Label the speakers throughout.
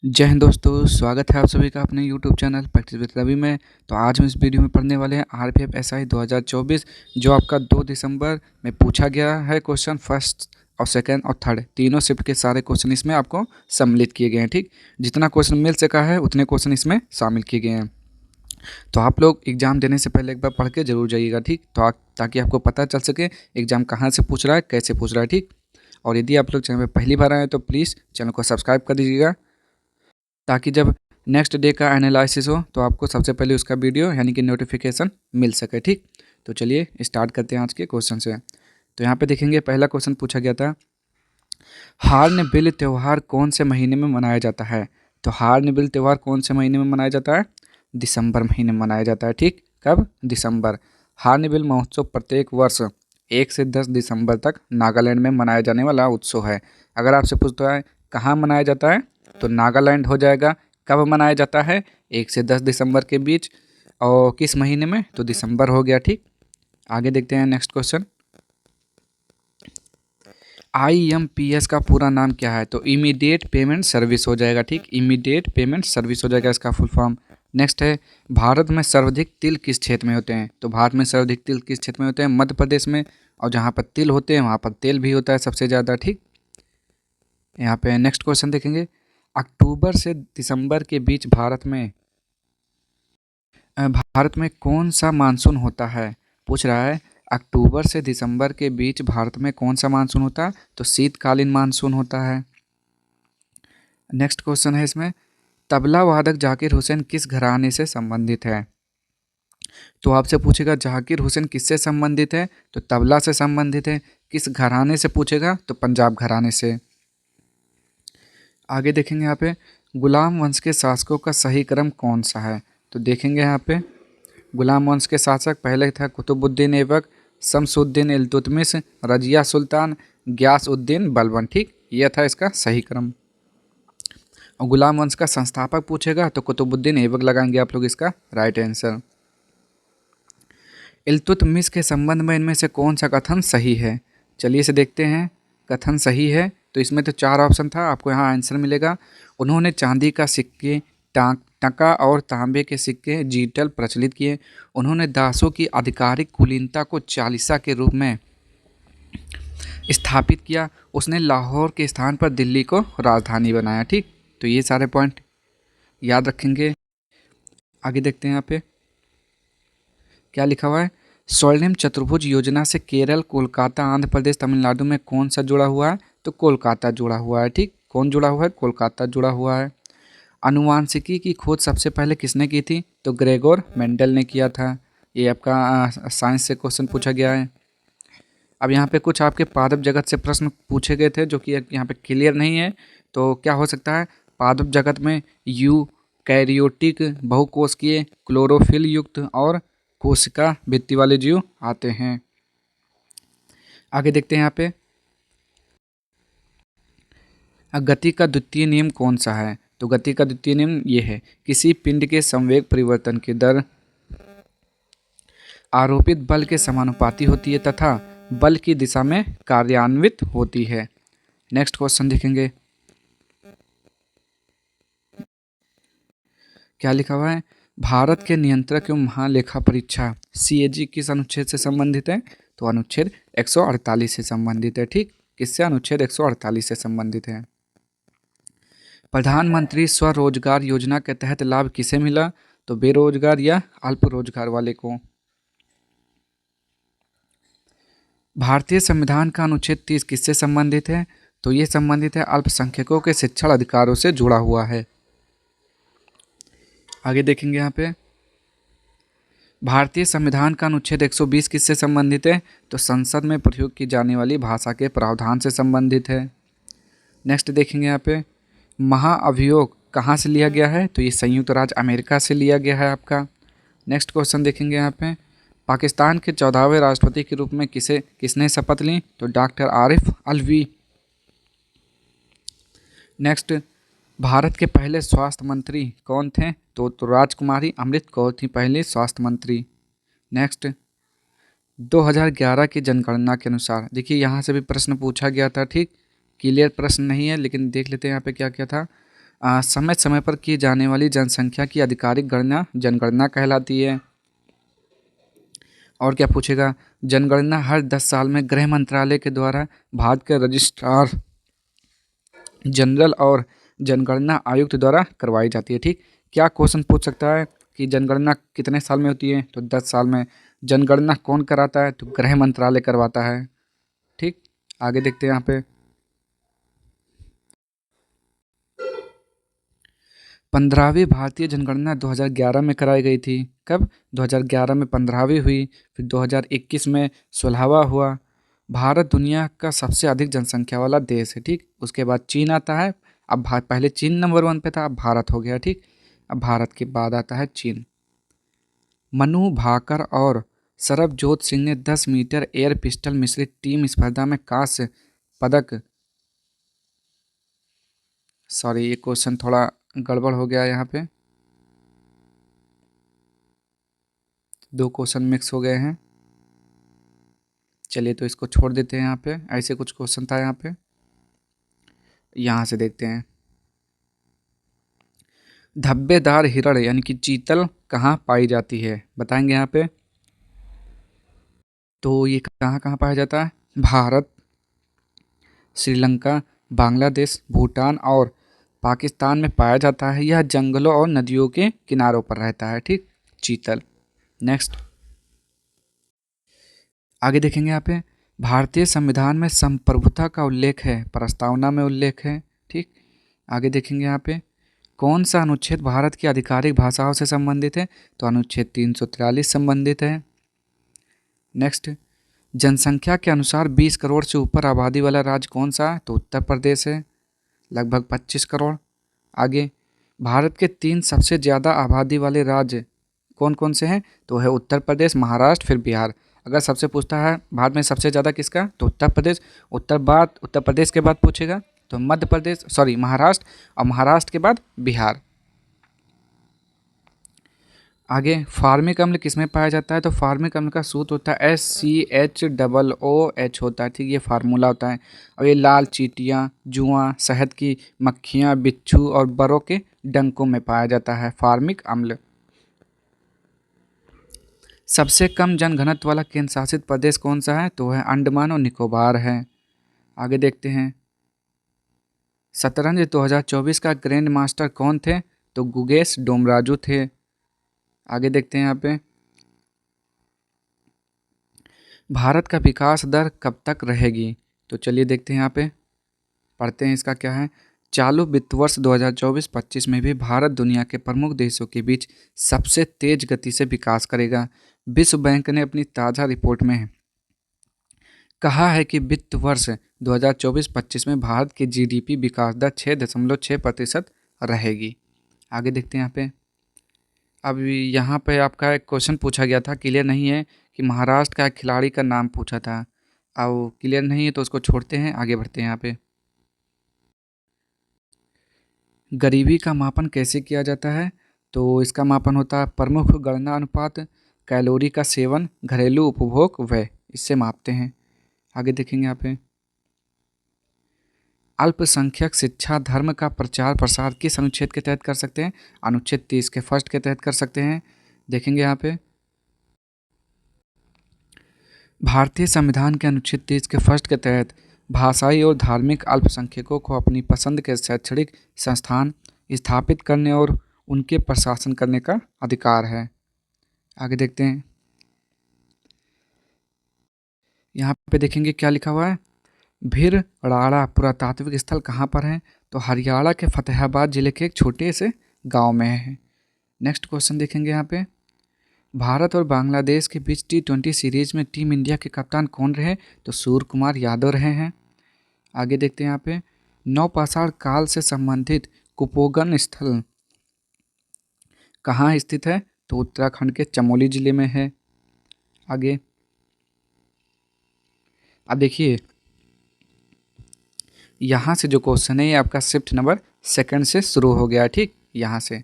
Speaker 1: जय हिंद दोस्तों, स्वागत है आप सभी का अपने YouTube channel practice with Ravi में। तो आज हम इस वीडियो में पढ़ने वाले हैं आरपीएफ एसआई 2024 जो आपका 2 दिसंबर में पूछा गया है। क्वेश्चन फर्स्ट और सेकंड और थर्ड तीनों शिफ्ट के सारे क्वेश्चन इसमें आपको सम्मिलित किए गए हैं। ठीक, जितना क्वेश्चन मिल सका है उतने क्वेश्चन इसमें शामिल किए गए हैं। तो आप लोग एग्ज़ाम देने से पहले एक बार पढ़ के जरूर जाइएगा। ठीक, तो ताकि आपको पता चल सके एग्ज़ाम कहाँ से पूछ रहा है, कैसे पूछ रहा है। ठीक, और यदि आप लोग चैनल पर पहली बार आए हैं तो प्लीज़ चैनल को सब्सक्राइब कर दीजिएगा ताकि जब नेक्स्ट डे का एनालिसिस हो तो आपको सबसे पहले उसका वीडियो यानी कि नोटिफिकेशन मिल सके। ठीक, तो चलिए स्टार्ट करते हैं आज के क्वेश्चन से। तो यहाँ पे देखेंगे पहला क्वेश्चन पूछा गया था, हार्नबिल त्यौहार कौन से महीने में मनाया जाता है। तो हार्नबिल त्यौहार कौन से महीने में मनाया जाता है? दिसंबर महीने में मनाया जाता है। ठीक, कब? दिसंबर। हार्नबिल महोत्सव प्रत्येक वर्ष 1 से 10 दिसंबर तक नागालैंड में मनाया जाने वाला उत्सव है। अगर आपसे पूछता है कहाँ मनाया जाता है तो नागालैंड हो जाएगा। कब मनाया जाता है? 1 से 10 दिसंबर के बीच। और किस महीने में? तो दिसंबर हो गया। ठीक, आगे देखते हैं नेक्स्ट क्वेश्चन। IMPS का पूरा नाम क्या है? तो इमीडिएट पेमेंट सर्विस हो जाएगा। ठीक, इमीडिएट पेमेंट सर्विस हो जाएगा इसका फुल फॉर्म। नेक्स्ट है, भारत में सर्वाधिक तिल किस क्षेत्र में होते हैं? तो भारत में सर्वाधिक तिल किस क्षेत्र में होते हैं? मध्य प्रदेश में। और जहाँ पर तिल होते हैं वहाँ पर तेल भी होता है सबसे ज़्यादा। ठीक, यहाँ पे नेक्स्ट क्वेश्चन देखेंगे, अक्टूबर से दिसंबर के बीच भारत में कौन सा मानसून होता है? पूछ रहा है अक्टूबर से दिसंबर के बीच भारत में कौन सा मानसून होता है? तो शीतकालीन मानसून होता है। नेक्स्ट क्वेश्चन है इसमें, तबला वादक जाकिर हुसैन किस घराने से संबंधित है? तो आपसे पूछेगा जाकिर हुसैन किससे संबंधित है? तो तबला से संबंधित है। किस घराने से पूछेगा? तो पंजाब घराने से। आगे देखेंगे यहाँ पे, गुलाम वंश के शासकों का सही क्रम कौन सा है? तो देखेंगे यहाँ पे, गुलाम वंश के शासक पहले था कुतुबुद्दीन ऐबक, शमसुद्दीन इल्तुतमिश, रजिया सुल्तान, गियासउद्दीन बलबन। ठीक, यह था इसका सही क्रम। और गुलाम वंश का संस्थापक पूछेगा तो कुतुबुद्दीन ऐबक लगाएंगे आप लोग इसका राइट आंसर। इल्तुतमिश के संबंध में इनमें से कौन सा कथन सही है? चलिए इसे देखते हैं। कथन सही है तो इसमें तो 4 ऑप्शन था, आपको यहाँ आंसर मिलेगा। उन्होंने चांदी का सिक्के, टका और तांबे के सिक्के डिजिटल प्रचलित किए। उन्होंने दासों की आधिकारिक कुलीनता को चालीसा के रूप में स्थापित किया। उसने लाहौर के स्थान पर दिल्ली को राजधानी बनाया। ठीक, तो ये सारे पॉइंट याद रखेंगे। आगे देखते हैं यहाँ पे क्या लिखा हुआ है, स्वर्णिम चतुर्भुज योजना से केरल, कोलकाता, आंध्र प्रदेश, तमिलनाडु में कौन सा जुड़ा हुआ है? तो कोलकाता जुड़ा हुआ है। ठीक, कौन जुड़ा हुआ है? कोलकाता जुड़ा हुआ है। आनुवांशिकी की खोज सबसे पहले किसने की थी? तो ग्रेगोर मेंडल ने किया था। ये आपका साइंस से क्वेश्चन पूछा गया है। अब यहाँ पे कुछ आपके पादप जगत से प्रश्न पूछे गए थे जो कि यहाँ पे क्लियर नहीं है। तो क्या हो सकता है? पादप जगत में यू कैरियोटिक, बहुकोशिकीय, क्लोरोफिल युक्त और कोशिका भित्ति वाले जीव आते हैं। आगे देखते हैं यहाँ पे, गति का द्वितीय नियम कौन सा है? तो गति का द्वितीय नियम ये है, किसी पिंड के संवेग परिवर्तन की दर आरोपित बल के समानुपाती होती है तथा बल की दिशा में कार्यान्वित होती है। नेक्स्ट क्वेश्चन देखेंगे क्या लिखा हुआ है, भारत के नियंत्रक एवं महालेखा परीक्षा CAG किस अनुच्छेद से संबंधित है? तो अनुच्छेद 148 से संबंधित है। ठीक, किससे? अनुच्छेद 148 से संबंधित है। प्रधानमंत्री स्वरोजगार योजना के तहत लाभ किसे मिला? तो बेरोजगार या अल्प रोजगार वाले को। भारतीय संविधान का अनुच्छेद 30 किससे संबंधित है? तो ये संबंधित है अल्पसंख्यकों के शिक्षण अधिकारों से जुड़ा हुआ है। आगे देखेंगे यहाँ पे, भारतीय संविधान का अनुच्छेद 120 किससे संबंधित है? तो संसद में प्रयोग की जाने वाली भाषा के प्रावधान से संबंधित है। नेक्स्ट देखेंगे यहाँ पे, महाअभियोग कहाँ से लिया गया है? तो ये संयुक्त राज्य अमेरिका से लिया गया है आपका। नेक्स्ट क्वेश्चन देखेंगे यहाँ पे, पाकिस्तान के 14वें राष्ट्रपति के रूप में किसने शपथ ली? तो डॉक्टर आरिफ अलवी। नेक्स्ट, भारत के पहले स्वास्थ्य मंत्री कौन थे? तो राजकुमारी अमृत कौर थी पहले स्वास्थ्य मंत्री। नेक्स्ट, 2011 की जनगणना के अनुसार, देखिए यहाँ से भी प्रश्न पूछा गया था। ठीक, क्लियर प्रश्न नहीं है लेकिन देख लेते हैं यहाँ पे क्या क्या था। समय समय पर की जाने वाली जनसंख्या की आधिकारिक गणना जनगणना कहलाती है। और क्या पूछेगा, जनगणना हर 10 साल में गृह मंत्रालय के द्वारा भारत के रजिस्ट्रार जनरल और जनगणना आयुक्त द्वारा करवाई जाती है। ठीक, क्या क्वेश्चन पूछ सकता है कि जनगणना कितने साल में होती है, तो 10 साल में। जनगणना कौन कराता है, तो गृह मंत्रालय करवाता है। ठीक, आगे देखते हैं यहाँ पे। 15वीं भारतीय जनगणना 2011 में कराई गई थी। कब? 2011 में 15वीं हुई, फिर 2021 में 16वां हुआ। भारत दुनिया का सबसे अधिक जनसंख्या वाला देश है। ठीक, उसके बाद चीन आता है। अब पहले चीन नंबर 1 पे था, अब भारत हो गया। ठीक, अब भारत के बाद आता है चीन। मनु भाकर और सरबजोत सिंह ने 10 मीटर एयर पिस्टल मिश्रित टीम स्पर्धा में कांस्य पदक, सॉरी ये क्वेश्चन थोड़ा गड़बड़ हो गया यहाँ पे, दो क्वेश्चन मिक्स हो गए हैं। चलिए तो इसको छोड़ देते हैं यहाँ पे, ऐसे कुछ क्वेश्चन था यहाँ पे। यहाँ से देखते हैं, धब्बेदार हिरण यानी कि चीतल कहाँ पाई जाती है, बताएंगे यहाँ पे। तो ये कहाँ कहाँ पाया जाता है? भारत, श्रीलंका, बांग्लादेश, भूटान और पाकिस्तान में पाया जाता है। यह जंगलों और नदियों के किनारों पर रहता है। ठीक, चीतल। नेक्स्ट, आगे देखेंगे यहाँ पे, भारतीय संविधान में संप्रभुता का उल्लेख है, प्रस्तावना में उल्लेख है। ठीक, आगे देखेंगे यहाँ पे, कौन सा अनुच्छेद भारत की आधिकारिक भाषाओं से संबंधित है, तो अनुच्छेद 343 संबंधित है। नेक्स्ट, जनसंख्या के अनुसार 20 करोड़ से ऊपर आबादी वाला राज्य कौन सा है, तो उत्तर प्रदेश है, लगभग 25 करोड़। आगे, भारत के 3 सबसे ज़्यादा आबादी वाले राज्य कौन कौन से हैं, तो है उत्तर प्रदेश, महाराष्ट्र, फिर बिहार। अगर सबसे पूछता है भारत में सबसे ज़्यादा किसका, तो उत्तर प्रदेश। उत्तर प्रदेश के बाद पूछेगा तो मध्य प्रदेश, सॉरी महाराष्ट्र, और महाराष्ट्र के बाद बिहार। आगे, फार्मिक अम्ल किसमें पाया जाता है, तो फार्मिक अम्ल का सूत्र होता है SCHOOH होता है। ठीक, ये फार्मूला होता है। और ये लाल चींटियाँ, जुआं, शहद की मक्खियाँ, बिच्छू और बरों के डंकों में पाया जाता है फार्मिक अम्ल। सबसे कम जनघनत्व वाला केंद्र शासित प्रदेश कौन सा है, तो है अंडमान और निकोबार है। आगे देखते हैं, शतरंज 2024 का ग्रैंड मास्टर कौन थे, तो गुगेश डोमराजू थे। आगे देखते हैं यहाँ पे, भारत का विकास दर कब तक रहेगी, तो चलिए देखते हैं यहाँ पे, पढ़ते हैं इसका क्या है। चालू वित्त वर्ष 2024-25 में भी भारत दुनिया के प्रमुख देशों के बीच सबसे तेज गति से विकास करेगा। विश्व बैंक ने अपनी ताज़ा रिपोर्ट में कहा है कि वित्त वर्ष 2024-25 में भारत की जीडीपी विकास दर 6.6% रहेगी। आगे देखते हैं यहाँ पे, अब यहाँ पे आपका एक क्वेश्चन पूछा गया था, क्लियर नहीं है, कि महाराष्ट्र का एक खिलाड़ी का नाम पूछा था। अब क्लियर नहीं है तो उसको छोड़ते हैं, आगे बढ़ते हैं यहाँ पे। गरीबी का मापन कैसे किया जाता है, तो इसका मापन होता है प्रमुख गणना अनुपात, कैलोरी का सेवन, घरेलू उपभोग व्यय, इससे मापते हैं। आगे देखेंगे यहाँ पे, अल्पसंख्यक शिक्षा धर्म का प्रचार प्रसार किस अनुच्छेद के तहत कर सकते हैं, अनुच्छेद 30 के फर्स्ट के तहत कर सकते हैं। देखेंगे यहाँ पे, भारतीय संविधान के अनुच्छेद 30 के फर्स्ट के तहत भाषाई और धार्मिक अल्पसंख्यकों को अपनी पसंद के शैक्षणिक संस्थान स्थापित करने और उनके प्रशासन करने का अधिकार है। आगे देखते हैं, यहाँ पे देखेंगे क्या लिखा हुआ है, भिरड़ाड़ा पुरातात्विक स्थल कहाँ पर है, तो हरियाणा के फतेहाबाद जिले के एक छोटे से गांव में है। नेक्स्ट क्वेश्चन देखेंगे यहाँ पे, भारत और बांग्लादेश के बीच T20 सीरीज में टीम इंडिया के कप्तान कौन रहे, तो सूर्य कुमार यादव रहे हैं। आगे देखते हैं यहाँ पे, नौपाषाण काल से संबंधित कुपोषण स्थल कहाँ स्थित है, तो उत्तराखंड के चमोली जिले में है। आगे, अब देखिए यहाँ से जो क्वेश्चन है ये आपका शिफ्ट नंबर सेकंड से शुरू हो गया है। ठीक, यहाँ से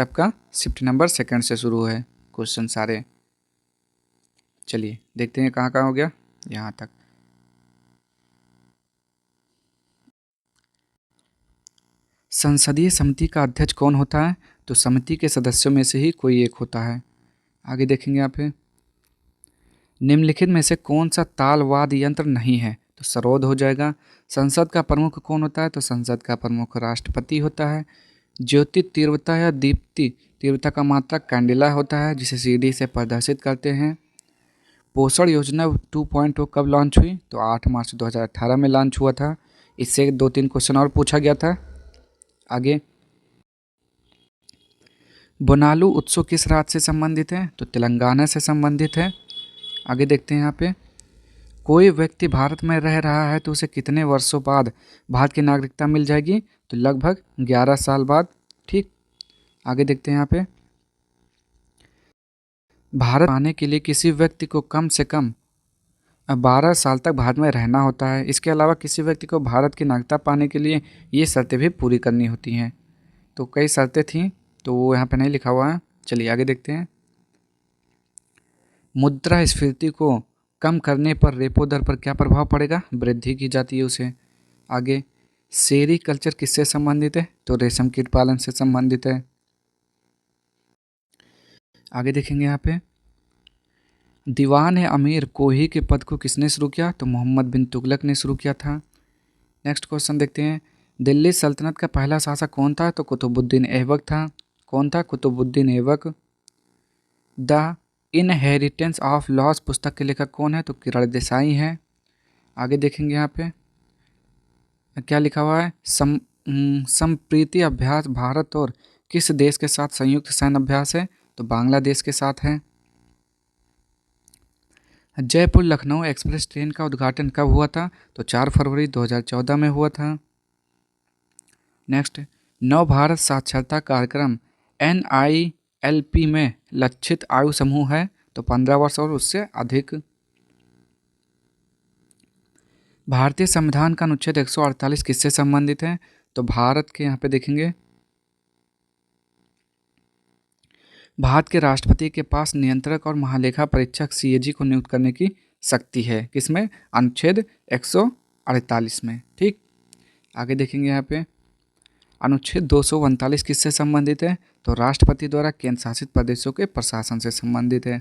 Speaker 1: आपका शिफ्ट नंबर सेकंड से शुरू है क्वेश्चन सारे। चलिए देखते हैं कहाँ कहाँ हो गया, यहाँ तक। संसदीय समिति का अध्यक्ष कौन होता है? तो समिति के सदस्यों में से ही कोई एक होता है। आगे देखेंगे यहाँ पे, निम्नलिखित में से कौन सा तालवाद यंत्र नहीं है? तो सरोद हो जाएगा। संसद का प्रमुख कौन होता है? तो संसद का प्रमुख राष्ट्रपति होता है। ज्योति तीव्रता या दीप्ति तीव्रता का मात्रक कैंडिला होता है, जिसे सीडी से प्रदर्शित करते हैं। पोषण योजना 2.0 कब लॉन्च हुई? तो 8 मार्च 2018 में लॉन्च हुआ था। इससे 2-3 क्वेश्चन और पूछा गया था। आगे, बोनालू उत्सव किस राज्य से संबंधित है? तो तेलंगाना से संबंधित है। आगे देखते हैं यहाँ पे, कोई व्यक्ति भारत में रह रहा है तो उसे कितने वर्षों बाद भारत की नागरिकता मिल जाएगी? तो लगभग 11 साल बाद। ठीक, आगे देखते हैं यहाँ पे, भारत आने के लिए किसी व्यक्ति को कम से कम 12 साल तक भारत में रहना होता है। इसके अलावा किसी व्यक्ति को भारत की नागरिकता पाने के लिए ये शर्तें भी पूरी करनी होती हैं। तो कई शर्तें थीं, तो वो यहाँ पे नहीं लिखा हुआ है। चलिए आगे देखते हैं, मुद्रास्फीति को कम करने पर रेपो दर पर क्या प्रभाव पड़ेगा? वृद्धि की जाती है उसे। आगे, सेरीकल्चर किससे संबंधित है? तो रेशम कीट पालन से संबंधित है। आगे देखेंगे यहाँ पे, दीवान अमीर कोही के पद को किसने शुरू किया? तो मोहम्मद बिन तुगलक ने शुरू किया था। नेक्स्ट क्वेश्चन देखते हैं, दिल्ली सल्तनत का पहला शासक कौन था? तो कुतुबुद्दीन ऐबक था। कौन था? Qutubuddin Aibak. The inheritance of loss पुस्तक के लेखक कौन है? तो किरण देसाई हैं। आगे देखेंगे यहाँ पे क्या लिखा हुआ है, संप्रीति अभ्यास भारत और किस देश के साथ संयुक्त सैन्य अभ्यास है? तो बांग्लादेश के साथ है। जयपुर लखनऊ एक्सप्रेस ट्रेन का उद्घाटन कब हुआ था? तो 4 फरवरी 2014 में हुआ था। नेक्स्ट, नव भारत साक्षरता कार्यक्रम NILP में लक्षित आयु समूह है? तो 15 वर्ष और उससे अधिक। भारतीय संविधान का अनुच्छेद 148 किससे संबंधित है? तो भारत के, यहाँ पे देखेंगे, भारत के राष्ट्रपति के पास नियंत्रक और महालेखा परीक्षक CAG को नियुक्त करने की शक्ति है। किसमें? अनुच्छेद 148 में। ठीक, आगे देखेंगे यहाँ पे, अनुच्छेद 239 किससे संबंधित है? तो राष्ट्रपति द्वारा केंद्र शासित प्रदेशों के प्रशासन से संबंधित है।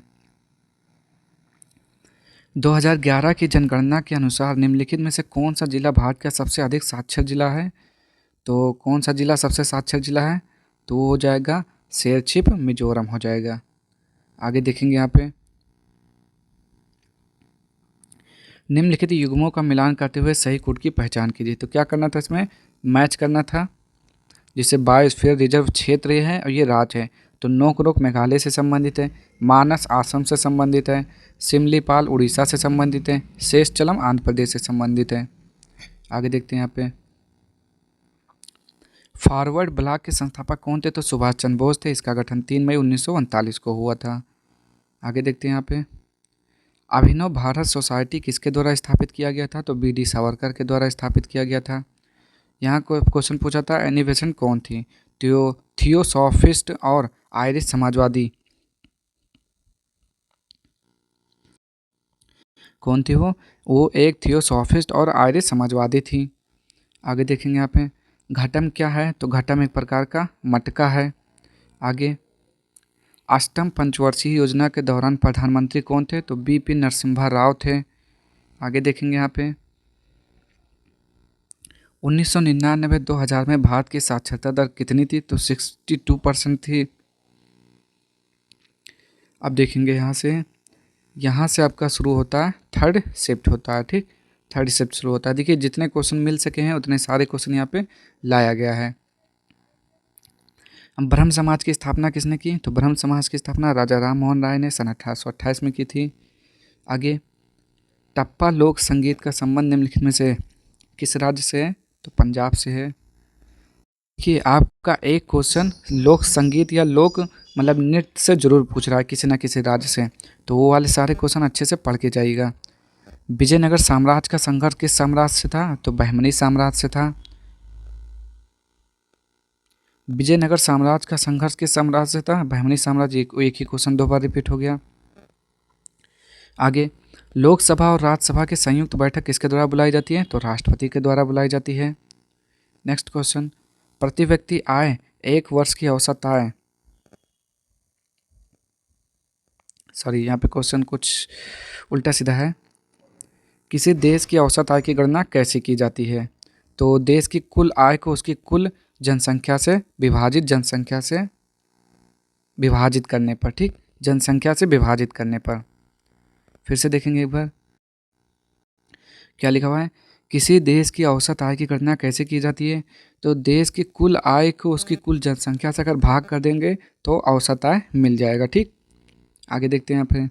Speaker 1: 2011 की जनगणना के अनुसार निम्नलिखित में से कौन सा जिला भारत का सबसे अधिक साक्षर जिला है? तो कौन सा जिला सबसे साक्षर जिला है? तो वो हो जाएगा शेरछिप, मिजोरम हो जाएगा। आगे देखेंगे यहाँ पे, निम्नलिखित युग्मों का मिलान करते हुए सही कोड की पहचान कीजिए। तो क्या करना था, इसमें मैच करना था। जिसे बायोस्फीयर रिजर्व क्षेत्र ये है और ये राज्य है। तो नोकरोक मेघालय से संबंधित है, मानस असम से संबंधित है, सिमलीपाल उड़ीसा से संबंधित है, शेषचलम आंध्र प्रदेश से संबंधित है। आगे देखते हैं यहाँ पे, फॉरवर्ड ब्लॉक के संस्थापक कौन थे? तो सुभाष चंद्र बोस थे। इसका गठन 3 मई 1939 को हुआ था। आगे देखते हैं यहाँ पे, अभिनव भारत सोसाइटी किसके द्वारा स्थापित किया गया था? तो BD सावरकर के द्वारा स्थापित किया गया था। यहाँ को क्वेश्चन पूछा था, एनिवेशन कौन थी? थियोसॉफिस्ट और आयरिश समाजवादी कौन थी? वो एक थियोसॉफिस्ट और आयरिश समाजवादी थी। आगे देखेंगे यहाँ पे, घटम क्या है? तो घटम एक प्रकार का मटका है। आगे, अष्टम पंचवर्षीय योजना के दौरान प्रधानमंत्री कौन थे? तो BP नरसिम्हा राव थे। आगे देखेंगे यहाँ पे, 1999-2000 में भारत की साक्षरता दर कितनी थी? तो 62% थी। अब देखेंगे यहाँ से आपका शुरू होता है थर्ड शिफ्ट होता है। ठीक, थर्ड शिफ्ट शुरू होता है। देखिए जितने क्वेश्चन मिल सके हैं उतने सारे क्वेश्चन यहाँ पे लाया गया है। ब्रह्म समाज की स्थापना किसने की? तो ब्रह्म समाज की स्थापना राजा राम मोहन राय ने सन 1828 में की थी। आगे, टप्पा लोक संगीत का संबंध निम्नलिखित में से किस राज्य से है? तो पंजाब से है। देखिए आपका एक क्वेश्चन लोक संगीत या लोक मतलब नृत्य से जरूर पूछ रहा है किसी ना किसी राज्य से, तो वो वाले सारे क्वेश्चन अच्छे से पढ़ के जाइएगा। विजयनगर साम्राज्य का संघर्ष किस साम्राज्य से था? तो बहमनी साम्राज्य से था। विजयनगर साम्राज्य का संघर्ष किस साम्राज्य से था? बहमनी साम्राज्य। एक ही क्वेश्चन 2 बार रिपीट हो गया। आगे, लोकसभा और राज्यसभा की संयुक्त बैठक किसके द्वारा बुलाई जाती है? तो राष्ट्रपति के द्वारा बुलाई जाती है। नेक्स्ट क्वेश्चन, प्रति व्यक्ति आय, एक वर्ष की औसत आय। सॉरी, यहाँ पे क्वेश्चन कुछ उल्टा सीधा है। किसी देश की औसत आय की गणना कैसे की जाती है? तो देश की कुल आय को उसकी कुल जनसंख्या से विभाजित करने पर, ठीक, जनसंख्या से विभाजित करने पर। फिर से देखेंगे एक बार, क्या लिखा हुआ है, किसी देश की औसत आय की गणना कैसे की जाती है? तो देश की कुल आय को उसकी कुल जनसंख्या से अगर भाग कर देंगे तो औसत आय मिल जाएगा, ठीक। आगे देखते हैं यहाँ पे,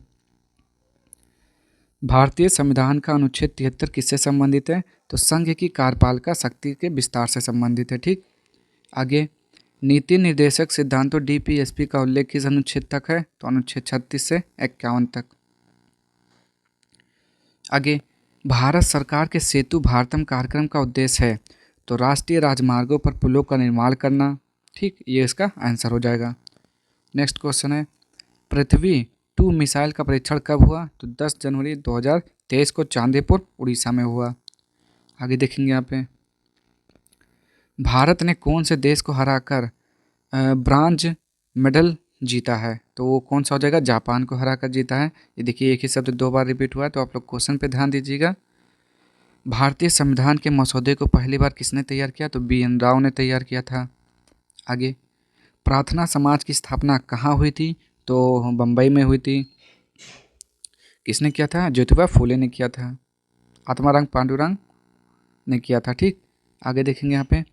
Speaker 1: भारतीय संविधान का अनुच्छेद 73 किससे संबंधित है? तो संघ की कार्यपालिका शक्ति के विस्तार से संबंधित है, ठीक। आगे, नीति निर्देशक सिद्धांतों डीपीएसपी का उल्लेख किस अनुच्छेद तक है? तो अनुच्छेद 36 से 51 तक। आगे, भारत सरकार के सेतु भारतम कार्यक्रम का उद्देश्य है? तो राष्ट्रीय राजमार्गों पर पुलों का निर्माण करना, ठीक, ये इसका आंसर हो जाएगा। नेक्स्ट क्वेश्चन है, पृथ्वी 2 मिसाइल का परीक्षण कब हुआ? तो 10 जनवरी 2023 को चांदीपुर, उड़ीसा में हुआ। आगे देखेंगे यहाँ पे, भारत ने कौन से देश को हराकर ब्रॉन्ज मेडल जीता है? तो वो कौन सा हो जाएगा? जापान को हराकर जीता है। ये देखिए, एक ही शब्द 2 बार रिपीट हुआ है, तो आप लोग क्वेश्चन पे ध्यान दीजिएगा। भारतीय संविधान के मसौदे को पहली बार किसने तैयार किया? तो BN राव ने तैयार किया था। आगे, प्रार्थना समाज की स्थापना कहाँ हुई थी? तो बम्बई में हुई थी। किसने किया था? ज्योतिबा फूले ने किया था। आत्माराम पांडुरंग ने किया था, ठीक। आगे देखेंगे यहाँ पे,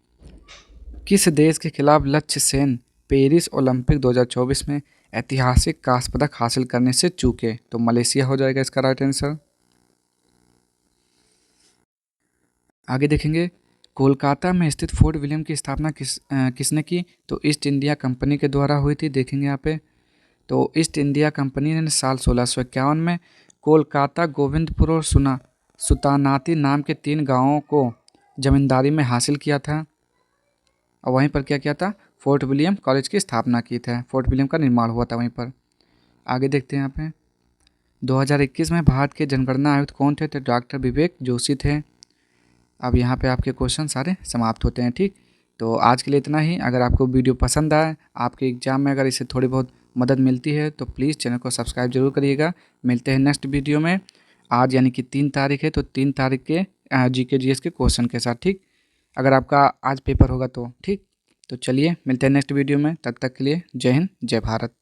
Speaker 1: किस देश के खिलाफ लक्ष्य सेन पेरिस ओलंपिक 2024 में ऐतिहासिक कांस्य पदक हासिल करने से चूके? तो मलेशिया हो जाएगा इसका राइट आंसर। आगे देखेंगे, कोलकाता में स्थित फोर्ट विलियम की स्थापना किसने की? तो ईस्ट इंडिया कंपनी के द्वारा हुई थी। देखेंगे यहाँ पे, तो ईस्ट इंडिया कंपनी ने साल 1651 में कोलकाता, गोविंदपुर और सुतानाती नाम के 3 गांवों को जमींदारी में हासिल किया था, और वहीं पर क्या किया था? फोर्ट विलियम कॉलेज की स्थापना की थी। फोर्ट विलियम का निर्माण हुआ था वहीं पर। आगे देखते हैं यहाँ पे, 2021 में भारत के जनगणना आयुक्त कौन थे? तो डॉक्टर विवेक जोशी थे। अब यहाँ पे आपके क्वेश्चन सारे समाप्त होते हैं, ठीक। तो आज के लिए इतना ही। अगर आपको वीडियो पसंद आए, आपके एग्जाम में अगर इससे थोड़ी बहुत मदद मिलती है, तो प्लीज़ चैनल को सब्सक्राइब जरूर करिएगा। मिलते हैं नेक्स्ट वीडियो में। आज यानी कि 3 तारीख है, तो 3 तारीख के GK GS के क्वेश्चन के साथ, ठीक। अगर आपका आज पेपर होगा तो, ठीक। तो चलिए मिलते हैं नेक्स्ट वीडियो में, तब तक के लिए जय हिंद, जय भारत।